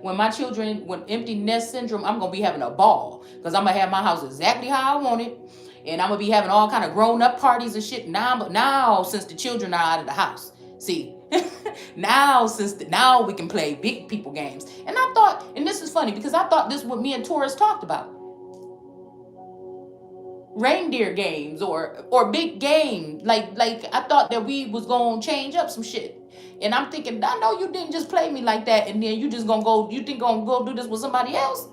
when my children, when empty nest syndrome, I'm going to be having a ball, because I'm going to have my house exactly how I want it. And I'm going to be having all kind of grown up parties and shit now, since the children are out of the house. See, now we can play big people games. And I thought, and this is funny, because I thought this is what me and Taurus talked about. Reindeer games or big game. Like I thought that we was going to change up some shit. And I'm thinking, I know you didn't just play me like that, and then you just gonna go, you think gonna go do this with somebody else?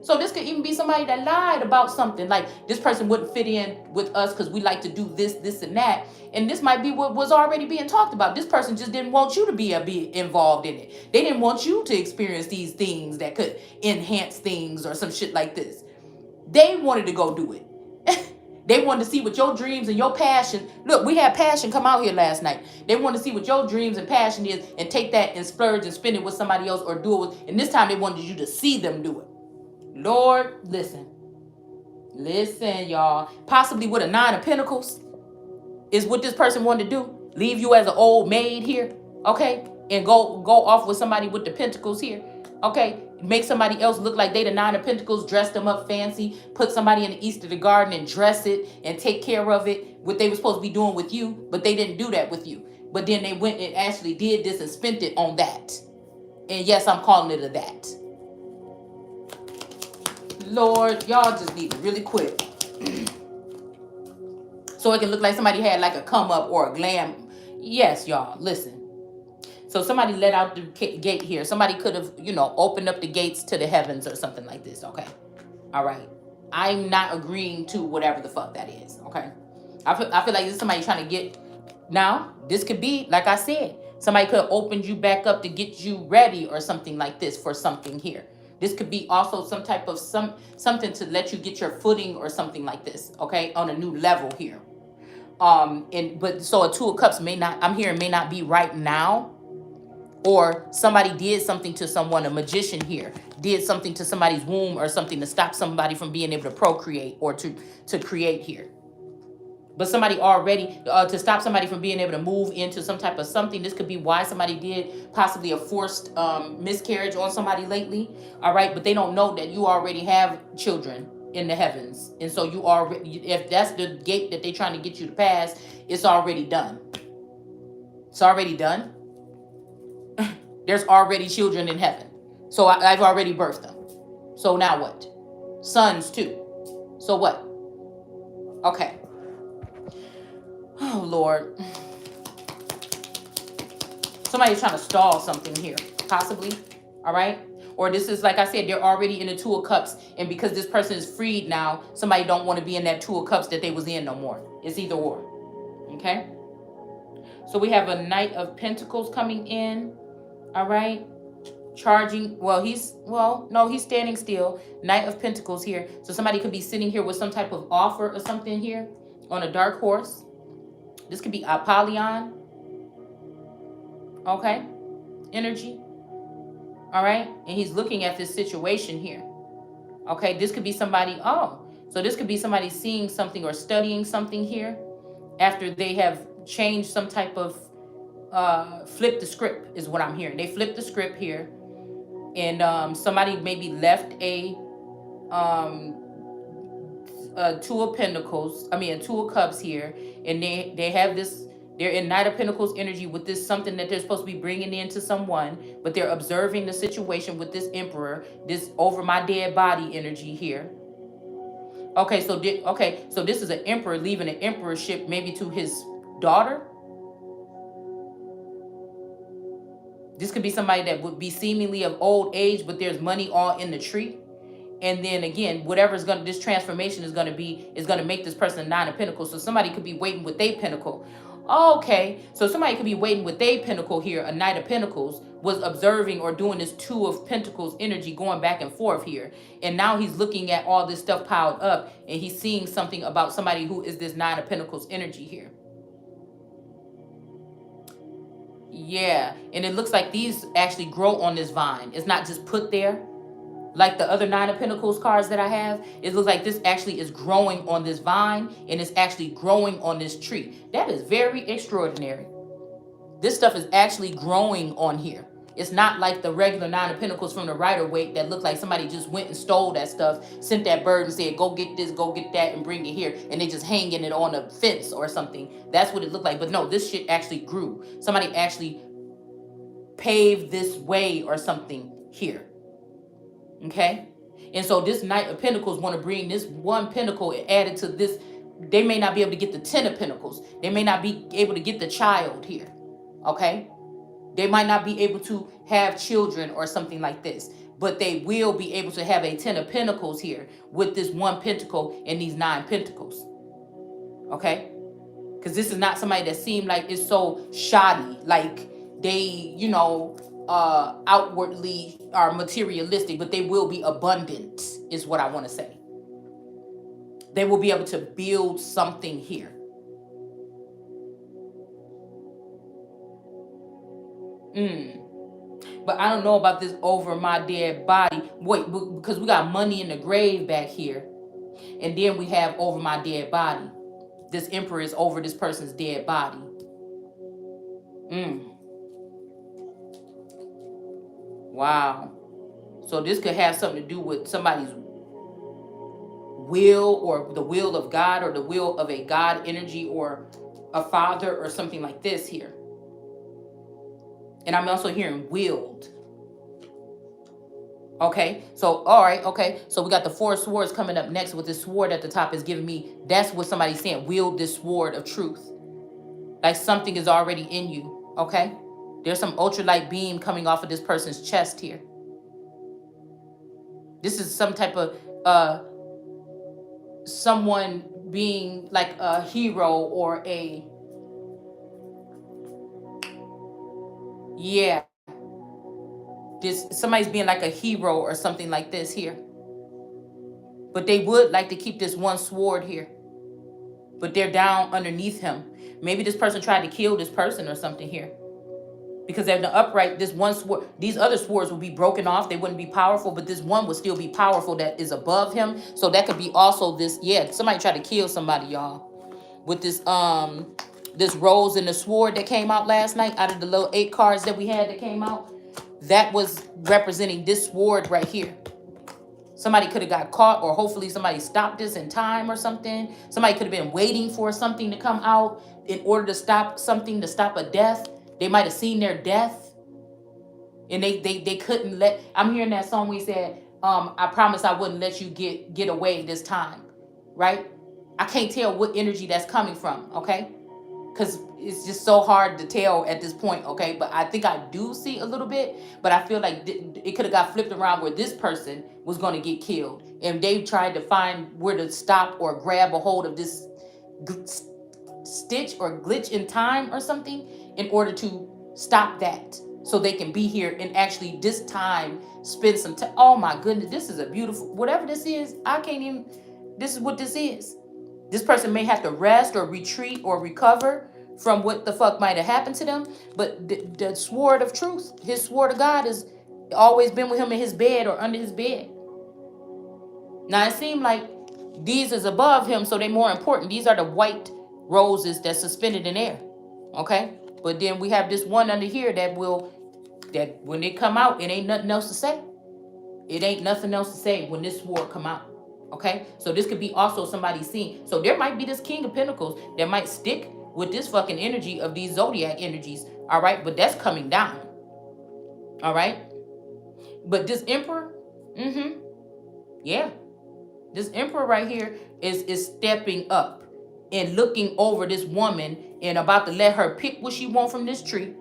So this could even be somebody that lied about something, like this person wouldn't fit in with us because we like to do this and that. And this might be what was already being talked about. This person just didn't want you to be involved in it. They didn't want you to experience these things that could enhance things or some shit like this. They wanted to go do it. They wanted to see what your dreams and your passion. Look, we had passion come out here last night. They wanted to see what your dreams and passion is, and take that and splurge and spend it with somebody else, or do it with. And this time they wanted you to see them do it. Lord, listen, y'all. Possibly with a 9 of Pentacles is what this person wanted to do. Leave you as an old maid here, okay, and go off with somebody with the Pentacles here, okay. Make somebody else look like they the 9 of Pentacles, dress them up fancy, put somebody in the east of the garden and dress it and take care of it, what they were supposed to be doing with you, but they didn't do that with you. But then they went and actually did this and spent it on that. And yes, I'm calling it a that. Lord, y'all just need to really quit. So it can look like somebody had like a come up or a glam. Yes, y'all, listen. So somebody let out the gate here. Somebody could have, opened up the gates to the heavens or something like this, okay? All right. I'm not agreeing to whatever the fuck that is, okay? I feel like this is somebody trying to get... Now, this could be, like I said, somebody could have opened you back up to get you ready or something like this for something here. This could be also some type of something to let you get your footing or something like this, okay? On a new level here. But so a 2 of Cups may not be right now. Or somebody did something to someone, a magician here, did something to somebody's womb or something to stop somebody from being able to procreate or to create here. But somebody already, to stop somebody from being able to move into some type of something. This could be why somebody did possibly a forced miscarriage on somebody lately. All right, but they don't know that you already have children in the heavens. And so you already, if that's the gate that they're trying to get you to pass, it's already done. It's already done. There's already children in heaven. So I've already birthed them. So now what? Sons too. So what? Okay. Oh, Lord. Somebody's trying to stall something here. Possibly. All right? Or this is, like I said, they're already in the 2 of Cups. And because this person is freed now, somebody don't want to be in that 2 of Cups that they was in no more. It's either or. Okay? So we have a Knight of Pentacles coming in. All right, charging. He's standing still. Knight of Pentacles here. So somebody could be sitting here with some type of offer or something here on a dark horse. This could be Apollyon. Okay, energy. All right, and he's looking at this situation here. Okay, this could be somebody. So this could be somebody seeing something or studying something here after they have changed some type of flip the script is what I'm hearing. They flipped the script here, and somebody maybe left a 2 of Pentacles. A 2 of Cups here, and they have this. They're in Knight of Pentacles energy with this something that they're supposed to be bringing into someone, but they're observing the situation with this Emperor, this over my dead body energy here. Okay, so this is an Emperor leaving an emperorship maybe to his daughter. This could be somebody that would be seemingly of old age, but there's money all in the tree. And then again, this transformation is going to make this person a 9 of Pentacles. So somebody could be waiting with their pentacle. Okay, so somebody could be waiting with a pentacle here, a Knight of Pentacles, was observing or doing this Two of Pentacles energy going back and forth here. And now he's looking at all this stuff piled up and he's seeing something about somebody who is this Nine of Pentacles energy here. Yeah, and it looks like these actually grow on this vine. It's not just put there like the other Nine of Pentacles cards that I have. It looks like this actually is growing on this vine and it's actually growing on this tree. That is very extraordinary. This stuff is actually growing on here. It's not like the regular Nine of Pentacles from the Rider-Waite that looked like somebody just went and stole that stuff, sent that bird and said, go get this, go get that, and bring it here. And they just hanging it on a fence or something. That's what it looked like. But no, this shit actually grew. Somebody actually paved this way or something here. Okay? And so this Knight of Pentacles want to bring this one pentacle added to this. They may not be able to get the Ten of Pentacles. They may not be able to get the child here. Okay? They might not be able to have children or something like this, but they will be able to have a Ten of Pentacles here with this one pentacle and these 9 pentacles. Okay? Because this is not somebody that seemed like it's so shoddy, like they, you know, outwardly are materialistic, but they will be abundant, is what I want to say. They will be able to build something here. But I don't know about this over my dead body. Wait, because we got money in the grave back here. And then we have over my dead body. This Emperor is over this person's dead body. Wow. So this could have something to do with somebody's will or the will of God or the will of a God energy or a father or something like this here. And I'm also hearing willed. Okay, so all right, okay. So we got the 4 swords coming up next with this sword at the top is giving me, that's what somebody's saying, wield this sword of truth. Like something is already in you, okay? There's some ultralight beam coming off of this person's chest here. This is some type of, someone being like a hero or a, yeah. Somebody's being like a hero or something like this here. But they would like to keep this one sword here. But they're down underneath him. Maybe this person tried to kill this person or something here. Because in the upright, this one sword, these other swords would be broken off. They wouldn't be powerful, but this one would still be powerful that is above him. So that could be also this, yeah, somebody tried to kill somebody, y'all. With this, this rose and the sword that came out last night out of the little 8 cards that we had that came out. That was representing this sword right here. Somebody could have got caught, or hopefully somebody stopped this in time or something. Somebody could have been waiting for something to come out in order to stop something, to stop a death. They might have seen their death. And they couldn't let, I'm hearing that song where he said, I promise I wouldn't let you get away this time. Right? I can't tell what energy that's coming from, okay? Because it's just so hard to tell at this point, okay? But I think I do see a little bit, but I feel like it could have got flipped around where this person was going to get killed. And they tried to find where to stop or grab a hold of this stitch or glitch in time or something in order to stop that. So they can be here and actually this time spend some time. Oh my goodness, this is a beautiful, whatever this is, I can't even, this is what this is. This person may have to rest or retreat or recover from what the fuck might have happened to them. But the sword of truth, his sword of God, has always been with him in his bed or under his bed. Now it seemed like these is above him, so they're more important. These are the white roses that's suspended in air. Okay? But then we have this one under here that when they come out, it ain't nothing else to say. It ain't nothing else to say when this sword come out. Okay, so this could be also somebody seeing. So there might be this King of Pentacles that might stick with this fucking energy of these zodiac energies. All right, but that's coming down. All right, but this Emperor, yeah, this Emperor right here is stepping up and looking over this woman and about to let her pick what she wants from this tree.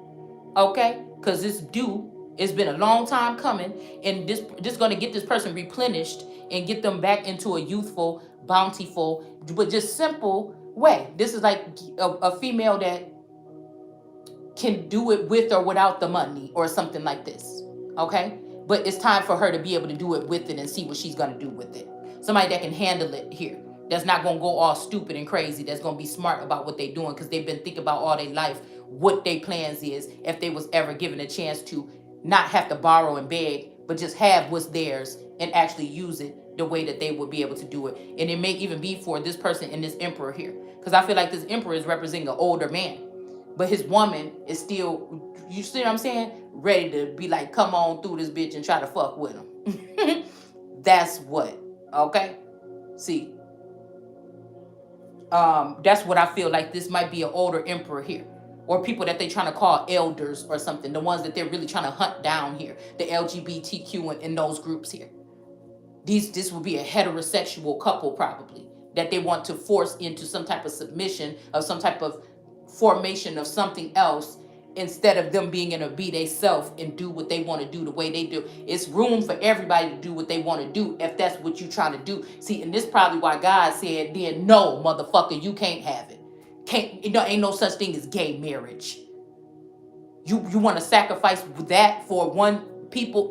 Okay, because it's due. It's been a long time coming, and this going to get this person replenished and get them back into a youthful, bountiful, but just simple way. This is like a female that can do it with or without the money or something like this. Okay? But it's time for her to be able to do it with it and see what she's going to do with it. Somebody that can handle it here. That's not going to go all stupid and crazy. That's going to be smart about what they're doing because they've been thinking about all their life what their plans is if they was ever given a chance to not have to borrow and beg, but just have what's theirs and actually use it the way that they would be able to do it. And it may even be for this person and this emperor here. Because I feel like this emperor is representing an older man. But his woman is still, you see what I'm saying? Ready to be like, come on through this bitch and try to fuck with him. That's what, okay? See, that's what I feel like this might be an older emperor here. Or people that they're trying to call elders or something. The ones that they're really trying to hunt down here. The LGBTQ in those groups here. This will be a heterosexual couple probably. That they want to force into some type of submission of some type of formation of something else instead of them being in a be they self and do what they want to do the way they do. It's room for everybody to do what they want to do if that's what you're trying to do. See, and this probably why God said then, no, motherfucker, you can't have it. Ain't no such thing as gay marriage. You want to sacrifice that for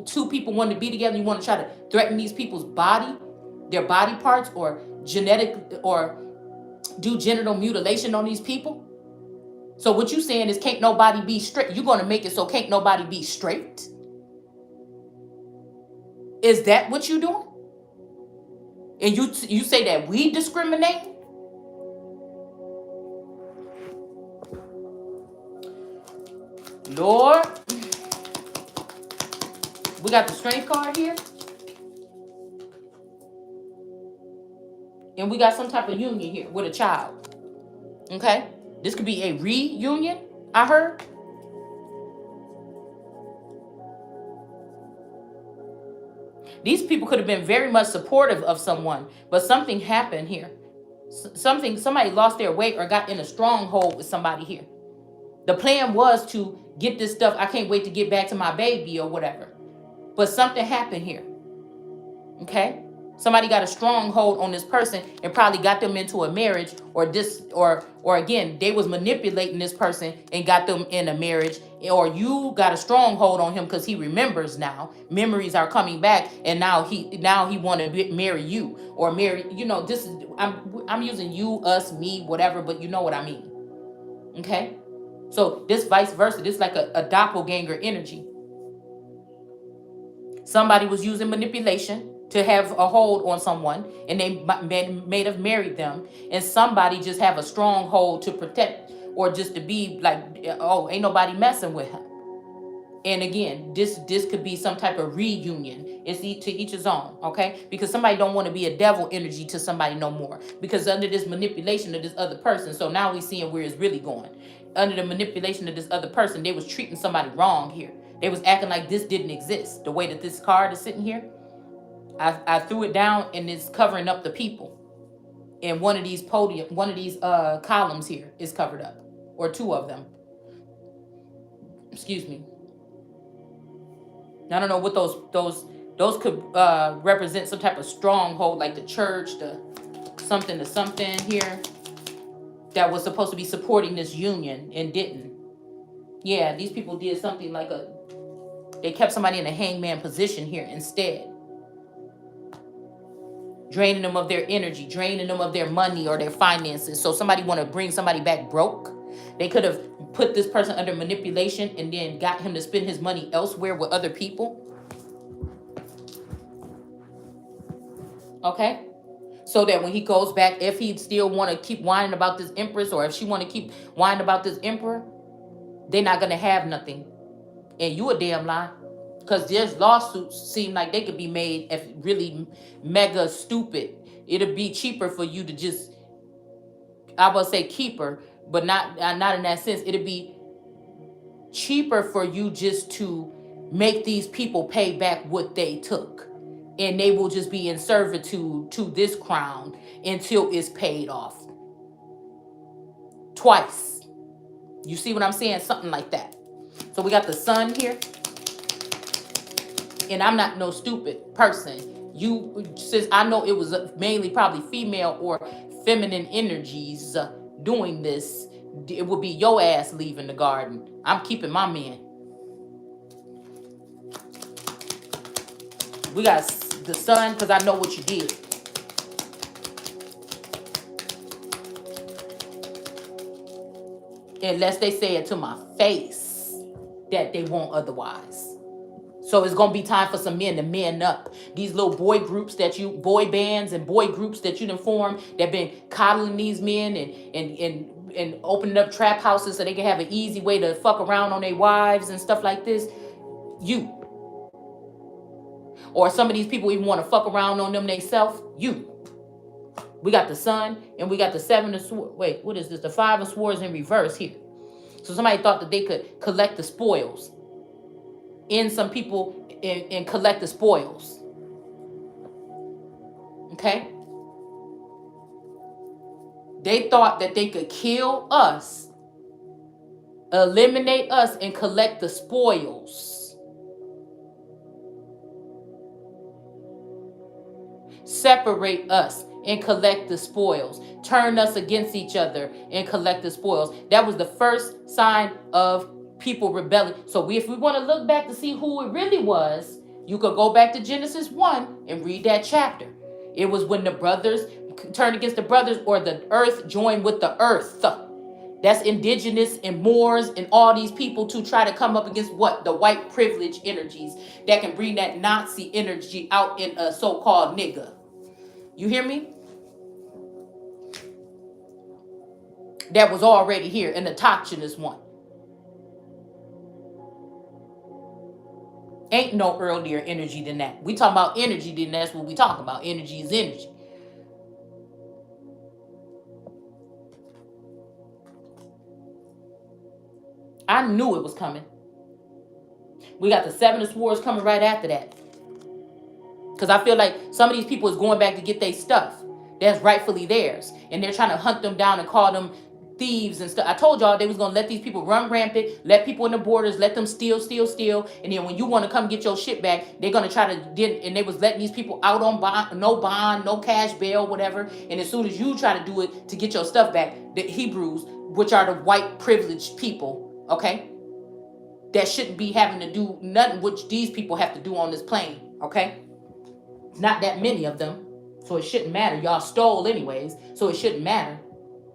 two people wanting to be together. You want to try to threaten these people's body, their body parts, or genetic, or do genital mutilation on these people. So what you saying is can't nobody be straight. You're going to make it so can't nobody be straight. Is that what you doing? And you say that we discriminate? Lord, we got the strength card here. And we got some type of union here with a child. Okay? This could be a reunion, I heard. These people could have been very much supportive of someone, but something happened here. Somebody lost their way or got in a stronghold with somebody here. The plan was to get this stuff. I can't wait to get back to my baby or whatever. But something happened here. Okay? Somebody got a stronghold on this person and probably got them into a marriage or again, they was manipulating this person and got them in a marriage, or you got a stronghold on him because he remembers now. Memories are coming back and now he want to marry you or marry, this is, I'm using you, us, me, whatever, but you know what I mean. Okay? So this vice versa, this like a doppelganger energy. Somebody was using manipulation to have a hold on someone, and they may have married them, and somebody just have a strong hold to protect, or just to be like, oh, ain't nobody messing with him. And again, this could be some type of reunion. It's to each his own, okay? Because somebody don't want to be a devil energy to somebody no more, because under this manipulation of this other person. So now we seeing where it's really going. Under the manipulation of this other person, they was treating somebody wrong here. They was acting like this didn't exist. The way that this card is sitting here, I threw it down and it's covering up the people. And one of these columns here is covered up, or two of them. Excuse me. I don't know what those could represent some type of stronghold, like the church, the something to something here that was supposed to be supporting this union and didn't. Yeah, these people did something like they kept somebody in a hangman position here instead. Draining them of their energy, draining them of their money or their finances. So somebody want to bring somebody back broke. They could have put this person under manipulation and then got him to spend his money elsewhere with other people. Okay? So that when he goes back, if he still want to keep whining about this empress, or if she want to keep whining about this emperor, they're not going to have nothing. And you a damn lie. Because there's lawsuits seem like they could be made if really mega stupid. It'll be cheaper for you to just, I would say keep her, but not in that sense. It'll be cheaper for you just to make these people pay back what they took. And they will just be in servitude to this crown until it's paid off. Twice. You see what I'm saying? Something like that. So we got the sun here. And I'm not no stupid person. Since I know it was mainly probably female or feminine energies doing this, it would be your ass leaving the garden. I'm keeping my men. We got the sun, because I know what you did. Unless they say it to my face that they won't otherwise. So it's gonna be time for some men to men up. These little boy groups boy bands and boy groups that you done formed, that been coddling these men and opening up trap houses so they can have an easy way to fuck around on their wives and stuff like this. You. Or some of these people even want to fuck around on them themselves. You. We got the sun and we got the 7 of swords. Wait, what is this? The 5 of swords in reverse here. So somebody thought that they could collect the spoils. In some people and collect the spoils. Okay? They thought that they could kill us, eliminate us, and collect the spoils. Separate us and collect the spoils. Turn us against each other and collect the spoils. That was the first sign of people rebelling. So if we want to look back to see who it really was, you could go back to Genesis 1 and read that chapter. It was when the brothers turned against the brothers, or the earth joined with the earth. That's indigenous and Moors and all these people to try to come up against what? The white privilege energies that can bring that Nazi energy out in a so-called nigga. You hear me? That was already here in the autochthonous one. Ain't no earlier energy than that. We talking about energy, then that's what we talking about. Energy is energy. I knew it was coming. We got the 7 of swords coming right after that. Because I feel like some of these people is going back to get their stuff that's rightfully theirs. And they're trying to hunt them down and call them thieves and stuff. I told y'all they was going to let these people run rampant, let people in the borders, let them steal. And then when you want to come get your shit back, they're going to try to, and they was letting these people out on bond, no cash bail, whatever. And as soon as you try to do it to get your stuff back, the Hebrews, which are the white privileged people, okay, that shouldn't be having to do nothing which these people have to do on this plane, okay? Not that many of them, so it shouldn't matter. Y'all stole anyways, so it shouldn't matter.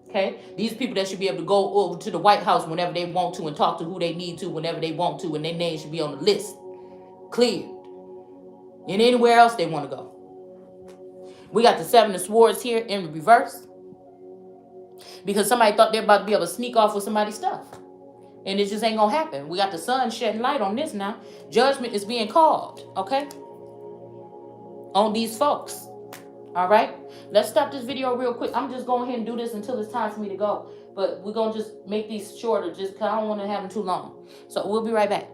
Okay, these people that should be able to go over to the White House whenever they want to and talk to who they need to whenever they want to, and their name should be on the list, cleared. And anywhere else they want to go. We got the 7 of swords here in reverse because somebody thought they're about to be able to sneak off with somebody's stuff, and it just ain't gonna happen. We got the sun shedding light on this now. Judgment is being called, okay, on these folks. All right, let's stop this video real quick. I'm just going ahead and do this until it's time for me to go. But we're going to just make these shorter just because I don't want to have them too long. So we'll be right back.